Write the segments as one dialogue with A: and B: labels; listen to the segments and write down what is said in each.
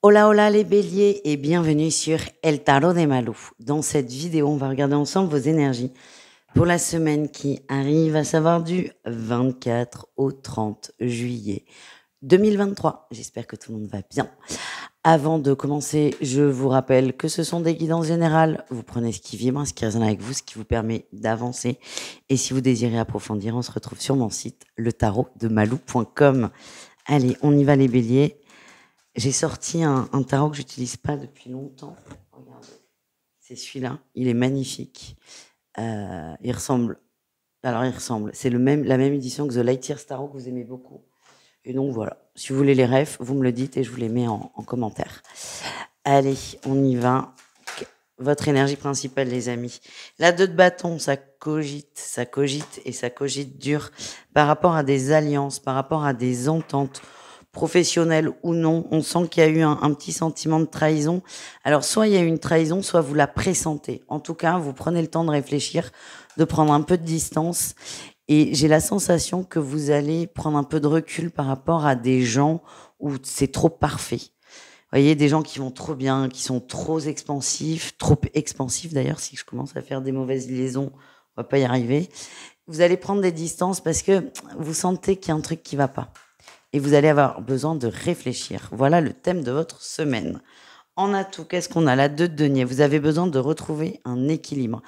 A: Hola hola les béliers et bienvenue sur El Tarot de Malou. Dans cette vidéo, on va regarder ensemble vos énergies pour la semaine qui arrive, à savoir du 24 au 30 juillet 2023. J'espère que tout le monde va bien. Avant de commencer, je vous rappelle que ce sont des guidances générales. Vous prenez ce qui vibre, ce qui résonne avec vous, ce qui vous permet d'avancer. Et si vous désirez approfondir, on se retrouve sur mon site, letarotdemalou.com. Allez, on y va les béliers. J'ai sorti un tarot que j'utilise pas depuis longtemps. Regardez, c'est celui-là. Il est magnifique. Il ressemble. Alors, il ressemble. C'est la même édition que The Light Years Tarot que vous aimez beaucoup. Et donc, voilà. Si vous voulez les refs, vous me le dites et je vous les mets en commentaire. Allez, on y va. Votre énergie principale, les amis. La 2 de bâton, ça cogite et ça cogite dur par rapport à des alliances, par rapport à des ententes, professionnelle ou non, on sent qu'il y a eu un petit sentiment de trahison. Alors, soit il y a eu une trahison, soit vous la pressentez. En tout cas, vous prenez le temps de réfléchir, de prendre un peu de distance. Et j'ai la sensation que vous allez prendre un peu de recul par rapport à des gens où c'est trop parfait. Vous voyez, des gens qui vont trop bien, qui sont trop expansifs d'ailleurs, si je commence à faire des mauvaises liaisons, on va pas y arriver. Vous allez prendre des distances parce que vous sentez qu'il y a un truc qui va pas. Et vous allez avoir besoin de réfléchir. Voilà le thème de votre semaine. En atout, qu'est-ce qu'on a? La 2 de denier. Vous avez besoin de retrouver un équilibre.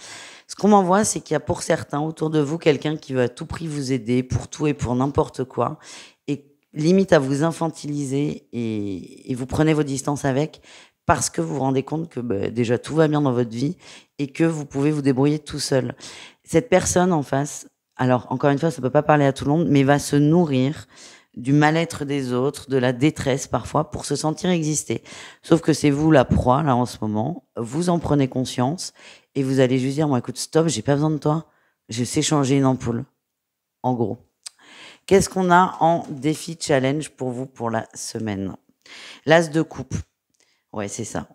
A: Ce qu'on m'envoie, c'est qu'il y a pour certains autour de vous quelqu'un qui veut à tout prix vous aider pour tout et pour n'importe quoi. Et limite à vous infantiliser et vous prenez vos distances avec parce que vous vous rendez compte que déjà tout va bien dans votre vie et que vous pouvez vous débrouiller tout seul. Cette personne en face, alors encore une fois, ça ne peut pas parler à tout le monde, mais va se nourrir du mal-être des autres, de la détresse parfois, pour se sentir exister. Sauf que c'est vous la proie, là, en ce moment. Vous en prenez conscience et vous allez juste dire, moi, écoute, stop, j'ai pas besoin de toi. Je sais changer une ampoule. En gros. Qu'est-ce qu'on a en défi challenge pour vous pour la semaine? L'as de coupe. Ouais, c'est ça.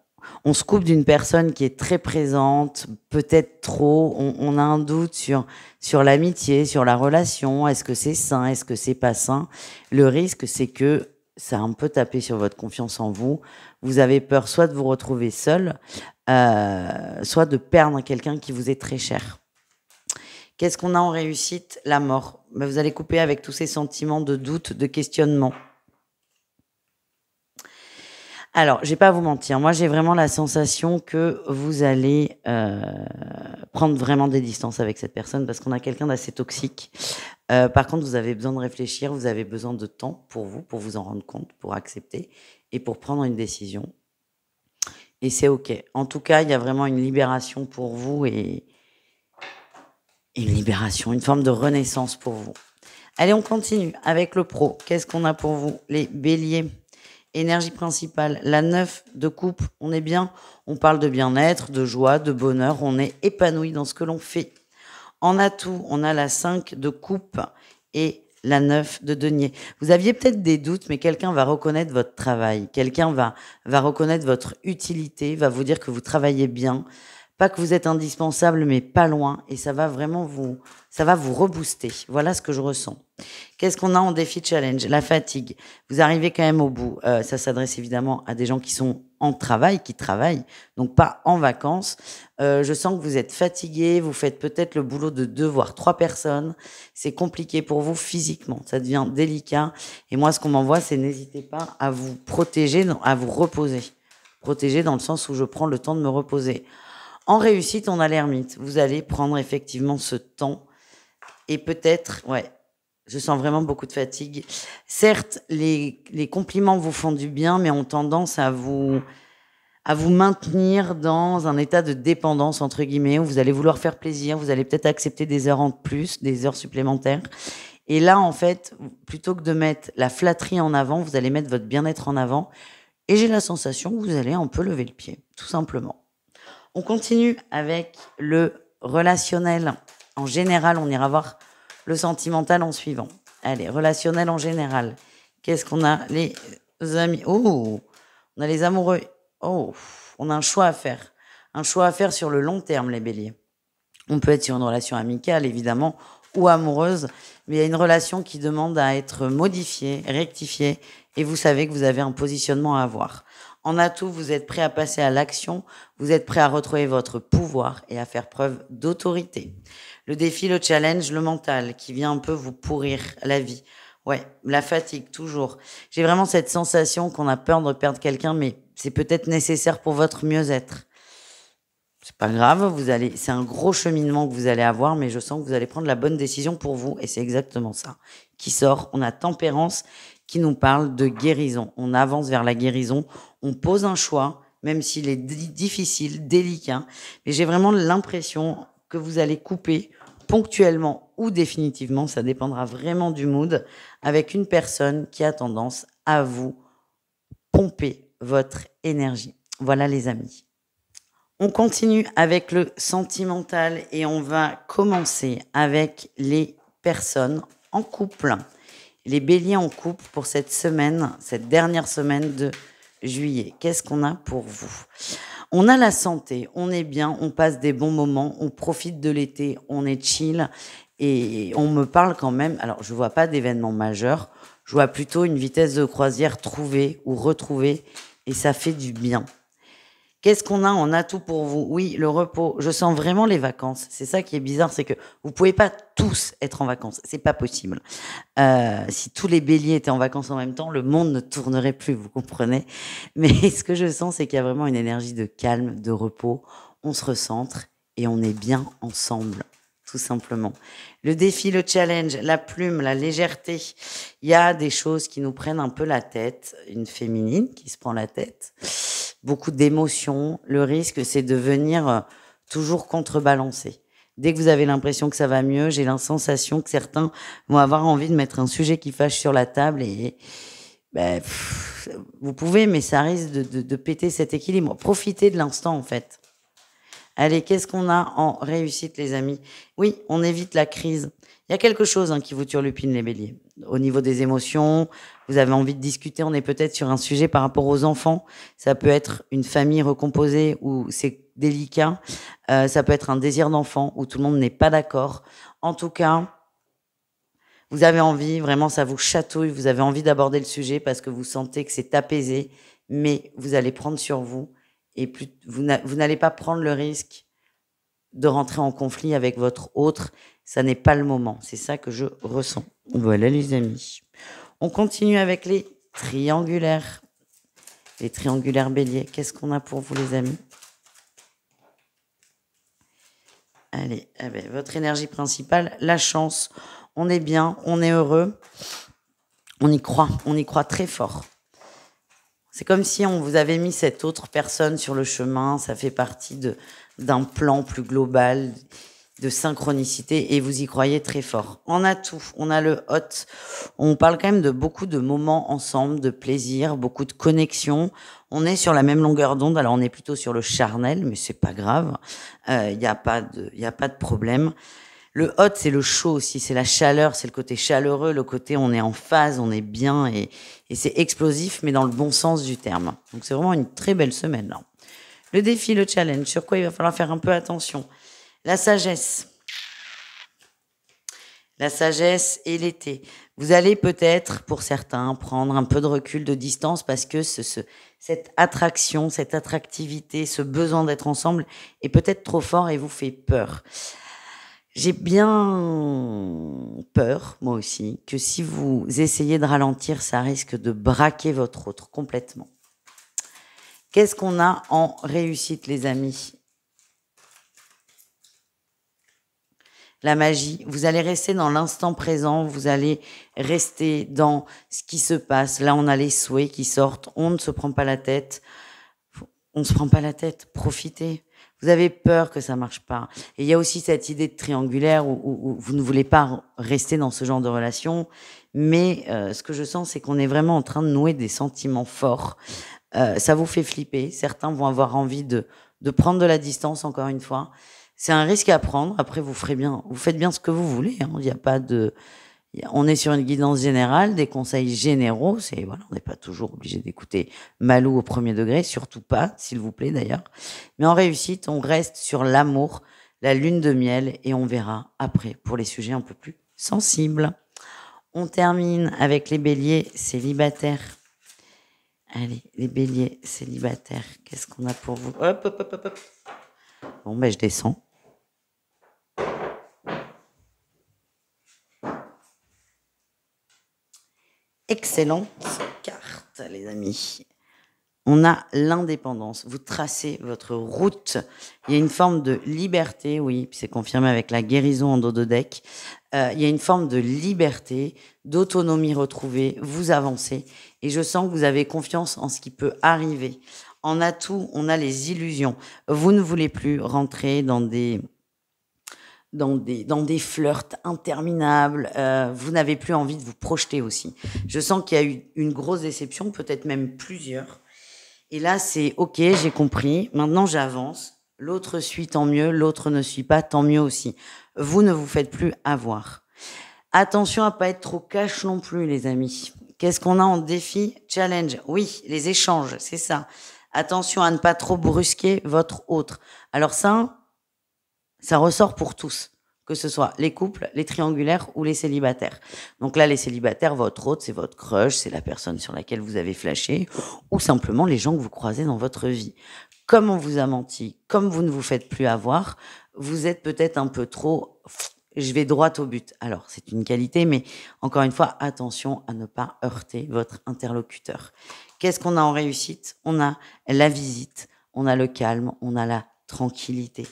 A: On se coupe d'une personne qui est très présente, peut-être trop. On a un doute sur l'amitié, sur la relation. Est-ce que c'est sain? Est-ce que c'est pas sain? Le risque, c'est que ça a un peu tapé sur votre confiance en vous. Vous avez peur soit de vous retrouver seul, soit de perdre quelqu'un qui vous est très cher. Qu'est-ce qu'on a en réussite? La mort. Vous allez couper avec tous ces sentiments de doute, de questionnement. Alors, je vais pas vous mentir, moi j'ai vraiment la sensation que vous allez prendre vraiment des distances avec cette personne parce qu'on a quelqu'un d'assez toxique. Par contre, vous avez besoin de réfléchir, vous avez besoin de temps pour vous en rendre compte, pour accepter et pour prendre une décision. Et c'est OK. En tout cas, il y a vraiment une libération pour vous et une libération, une forme de renaissance pour vous. Allez, on continue avec le pro. Qu'est-ce qu'on a pour vous, les béliers? Énergie principale, la 9 de coupe, on est bien, on parle de bien-être, de joie, de bonheur, on est épanoui dans ce que l'on fait. En atout, on a la 5 de coupe et la 9 de denier. Vous aviez peut-être des doutes, mais quelqu'un va reconnaître votre travail, quelqu'un va reconnaître votre utilité, va vous dire que vous travaillez bien, pas que vous êtes indispensable, mais pas loin, et ça va vraiment ça va vous rebooster. Voilà ce que je ressens. Qu'est-ce qu'on a en défi challenge? La fatigue. Vous arrivez quand même au bout. Ça s'adresse évidemment à des gens qui sont en travail, qui travaillent, donc pas en vacances. Je sens que vous êtes fatigué, vous faites peut-être le boulot de 2 voire 3 personnes. C'est compliqué pour vous physiquement, ça devient délicat. Et moi, ce qu'on m'envoie, c'est n'hésitez pas à vous protéger, à vous reposer. Protéger dans le sens où je prends le temps de me reposer. En réussite, on a l'ermite. Vous allez prendre effectivement ce temps et peut-être, ouais, je sens vraiment beaucoup de fatigue. Certes, les compliments vous font du bien, mais ont tendance à vous maintenir dans un état de dépendance, entre guillemets, où vous allez vouloir faire plaisir, vous allez peut-être accepter des heures en plus, des heures supplémentaires. Et là, en fait, plutôt que de mettre la flatterie en avant, vous allez mettre votre bien-être en avant. Et j'ai la sensation que vous allez un peu lever le pied, tout simplement. On continue avec le relationnel. En général, on ira voir le sentimental en suivant. Allez, relationnel en général. Qu'est-ce qu'on a? Les amis. Oh, on a les amoureux. Oh, on a un choix à faire. Un choix à faire sur le long terme, les béliers. On peut être sur une relation amicale, évidemment, ou amoureuse, mais il y a une relation qui demande à être modifiée, rectifiée, et vous savez que vous avez un positionnement à avoir. En atout, vous êtes prêt à passer à l'action, vous êtes prêt à retrouver votre pouvoir et à faire preuve d'autorité. Le défi, le challenge, le mental, qui vient un peu vous pourrir la vie. Ouais, la fatigue, toujours. J'ai vraiment cette sensation qu'on a peur de perdre quelqu'un, mais c'est peut-être nécessaire pour votre mieux-être. C'est pas grave, c'est un gros cheminement que vous allez avoir, mais je sens que vous allez prendre la bonne décision pour vous, et c'est exactement ça qui sort. On a Tempérance qui nous parle de guérison. On avance vers la guérison, on pose un choix, même s'il est difficile, délicat, mais j'ai vraiment l'impression que vous allez couper ponctuellement ou définitivement, ça dépendra vraiment du mood, avec une personne qui a tendance à vous pomper votre énergie. Voilà les amis. On continue avec le sentimental et on va commencer avec les personnes en couple. Les béliers en couple pour cette semaine, cette dernière semaine de juillet. Qu'est-ce qu'on a pour vous? On a la santé, on est bien, on passe des bons moments, on profite de l'été, on est chill et on me parle quand même, alors je vois pas d'événements majeurs, je vois plutôt une vitesse de croisière trouvée ou retrouvée et ça fait du bien. Qu'est-ce qu'on a en atout pour vous? Oui, le repos. Je sens vraiment les vacances. C'est ça qui est bizarre, c'est que vous pouvez pas tous être en vacances. C'est pas possible. Si tous les béliers étaient en vacances en même temps, le monde ne tournerait plus, vous comprenez? Mais ce que je sens, c'est qu'il y a vraiment une énergie de calme, de repos. On se recentre et on est bien ensemble, tout simplement. Le défi, le challenge, la plume, la légèreté. Il y a des choses qui nous prennent un peu la tête. Une féminine qui se prend la tête. Beaucoup d'émotions. Le risque, c'est de venir toujours contrebalancer. Dès que vous avez l'impression que ça va mieux, j'ai la sensation que certains vont avoir envie de mettre un sujet qui fâche sur la table et vous pouvez, mais ça risque de péter cet équilibre. Profitez de l'instant, en fait. Allez, qu'est-ce qu'on a en réussite, les amis? Oui, on évite la crise. Il y a quelque chose qui vous turlupine, les béliers. Au niveau des émotions, vous avez envie de discuter, on est peut-être sur un sujet par rapport aux enfants. Ça peut être une famille recomposée où c'est délicat. Ça peut être un désir d'enfant où tout le monde n'est pas d'accord. En tout cas, vous avez envie, vraiment, ça vous chatouille, vous avez envie d'aborder le sujet parce que vous sentez que c'est apaisé, mais vous allez prendre sur vous et vous n'allez pas prendre le risque de rentrer en conflit avec votre autre. Ça n'est pas le moment. C'est ça que je ressens. Voilà, les amis. On continue avec les triangulaires. Les triangulaires béliers. Qu'est-ce qu'on a pour vous, les amis? Allez, votre énergie principale, la chance. On est bien, on est heureux. On y croit très fort. C'est comme si on vous avait mis cette autre personne sur le chemin. Ça fait partie d'un plan plus global, de synchronicité, et vous y croyez très fort. En atout, on a le hot. On parle quand même de beaucoup de moments ensemble, de plaisir, beaucoup de connexion. On est sur la même longueur d'onde. Alors on est plutôt sur le charnel, mais c'est pas grave. Il y a pas de problème. Le hot, c'est le chaud aussi, c'est la chaleur, c'est le côté chaleureux, le côté on est en phase, on est bien et c'est explosif, mais dans le bon sens du terme. Donc c'est vraiment une très belle semaine là. Le défi, le challenge, sur quoi il va falloir faire un peu attention. La sagesse. La sagesse et l'été. Vous allez peut-être, pour certains, prendre un peu de recul, de distance, parce que cette attraction, cette attractivité, ce besoin d'être ensemble est peut-être trop fort et vous fait peur. J'ai bien peur, moi aussi, que si vous essayez de ralentir, ça risque de braquer votre autre complètement. Qu'est-ce qu'on a en réussite, les amis? La magie. Vous allez rester dans l'instant présent, vous allez rester dans ce qui se passe. Là, on a les souhaits qui sortent, on ne se prend pas la tête. On ne se prend pas la tête, profitez. Vous avez peur que ça marche pas. Et il y a aussi cette idée de triangulaire où vous ne voulez pas rester dans ce genre de relation. Mais ce que je sens, c'est qu'on est vraiment en train de nouer des sentiments forts. Ça vous fait flipper. Certains vont avoir envie de prendre de la distance, encore une fois. C'est un risque à prendre. Après, vous faites bien ce que vous voulez. Il n'y a pas de... On est sur une guidance générale, des conseils généraux. On n'est pas toujours obligé d'écouter Malou au premier degré, surtout pas, s'il vous plaît d'ailleurs. Mais en réussite, on reste sur l'amour, la lune de miel et on verra après pour les sujets un peu plus sensibles. On termine avec les béliers célibataires. Allez, les béliers célibataires, qu'est-ce qu'on a pour vous? Hop, hop, hop, hop, hop. Bon, ben je descends. Excellente carte, les amis. On a l'indépendance. Vous tracez votre route. Il y a une forme de liberté, oui, puis c'est confirmé avec la guérison en dos de deck. Il y a une forme de liberté, d'autonomie retrouvée. Vous avancez. Et je sens que vous avez confiance en ce qui peut arriver. En atout, on a les illusions. Vous ne voulez plus rentrer dans des flirts interminables. Vous n'avez plus envie de vous projeter aussi. Je sens qu'il y a eu une grosse déception, peut-être même plusieurs. Et là, c'est OK, j'ai compris. Maintenant, j'avance. L'autre suit, tant mieux. L'autre ne suit pas, tant mieux aussi. Vous ne vous faites plus avoir. Attention à pas être trop cash non plus, les amis. Qu'est-ce qu'on a en défi? Challenge. Oui, les échanges, c'est ça. Attention à ne pas trop brusquer votre autre. Alors ça ressort pour tous, que ce soit les couples, les triangulaires ou les célibataires. Donc là, les célibataires, votre autre, c'est votre crush, c'est la personne sur laquelle vous avez flashé, ou simplement les gens que vous croisez dans votre vie. Comme on vous a menti, comme vous ne vous faites plus avoir, vous êtes peut-être un peu trop... Je vais droit au but. Alors, c'est une qualité, mais encore une fois, attention à ne pas heurter votre interlocuteur. Qu'est-ce qu'on a en réussite? On a la visite, on a le calme, on a la tranquillité.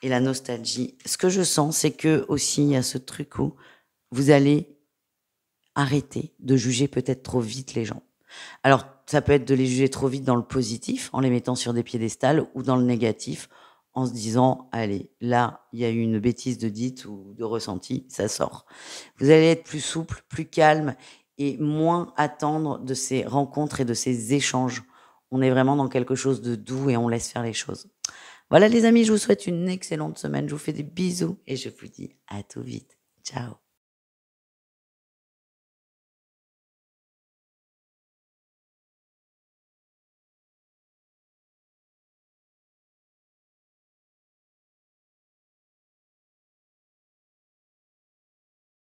A: Et la nostalgie. Ce que je sens, c'est que aussi, il y a ce truc où vous allez arrêter de juger peut-être trop vite les gens. Alors, ça peut être de les juger trop vite dans le positif, en les mettant sur des piédestals, ou dans le négatif, en se disant, allez, là, il y a eu une bêtise de dite ou de ressenti, ça sort. Vous allez être plus souple, plus calme, et moins attendre de ces rencontres et de ces échanges. On est vraiment dans quelque chose de doux et on laisse faire les choses. Voilà les amis, je vous souhaite une excellente semaine. Je vous fais des bisous et je vous dis à tout vite. Ciao.